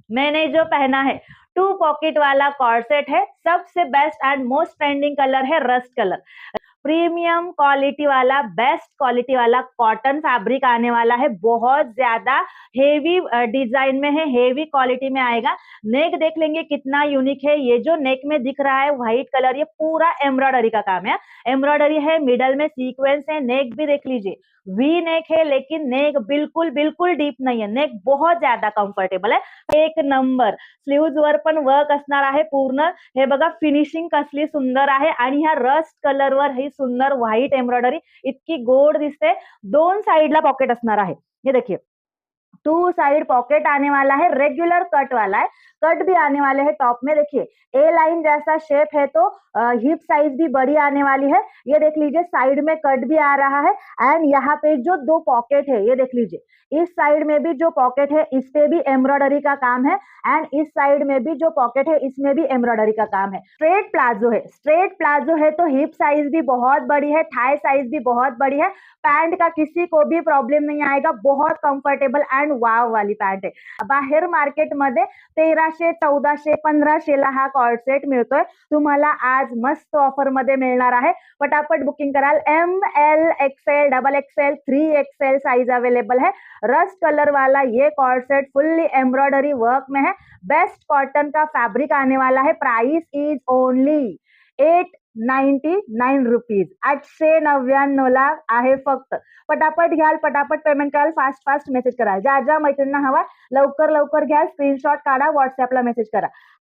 मैंने जो पहना है 2 पॉकेट वाला कॉर्ड सेट है, सबसे best and most trending colour है रस्ट कलर। प्रीमियम क्वालिटी वाला, बेस्ट क्वालिटी वाला कॉटन फैब्रिक आने वाला है, बहुत ज्यादा हेवी डिजाइन में है, हेवी क्वालिटी में आएगा। नेक देख लेंगे कितना यूनिक है। ये जो नेक में दिख रहा है व्हाइट कलर, ये पूरा एम्ब्रॉयडरी का काम है। एम्ब्रॉयडरी है, मिडल में सीक्वेंस है। नेक भी देख लीजिए, वी नेक है, लेकिन नेक बिल्कुल बिल्कुल डीप नहीं है, नेक बहुत ज्यादा कम्फर्टेबल है, एक नंबर। स्लीव्ज वर पण वर्क असणार आहे पूर्ण। हे बघा फिनिशिंग कसली सुंदर आहे आणि ह्या रस्ट कलरवर ही सुंदर व्हाईट एम्ब्रॉयडरी इतकी गोड दिसते। दोन साइडला पॉकेट असणार आहे, ये देखिए 2 साइड पॉकेट आने वाला है, रेगुलर कट वाला है, कट भी आने वाले हैं टॉप में। देखिए ए लाइन जैसा शेप है, तो हिप साइज भी बड़ी आने वाली है। ये देख लीजिए साइड में कट भी आ रहा है एंड यहाँ पे जो 2 पॉकेट है, ये देख लीजिए इस साइड में भी जो पॉकेट है इस पे भी एम्ब्रॉयडरी का काम है एंड इस साइड में भी जो पॉकेट है इसमें भी एम्ब्रॉयडरी का काम है। स्ट्रेट प्लाजो है, स्ट्रेट प्लाजो है तो हिप साइज भी बहुत बड़ी है, थाई साइज भी बहुत बड़ी है। पैंट का किसी को भी प्रॉब्लम नहीं आएगा, बहुत कंफर्टेबल एंड वाव वाली पैंट आहे। बाहेर मार्केटमध्ये 1300, 1400, 1500 ला हा कॉर्ड सेट मिळतोय, तुम्हाला आज मस्त ऑफर मध्ये मिळणार आहे। फटाफट बुकिंग कराल। M, L, XL, double XL, 3XL size available है। रस्ट कलर वाला ये cord set fully embroidery work में है, बेस्ट कॉटन का फैब्रिक आने वाला है। प्राइस इज ओनली 899 रुपीज, 899 ला आहे फक्त। पटापट घ्याल, पटापट पेमेंट कराल, फास्ट फास्ट मेसेज करा। ज्या ज्या मैत्रिणींना हवा लवकर लवकर घ्या, स्क्रीनशॉट काढा, व्हॉट्सअपला मेसेज करा।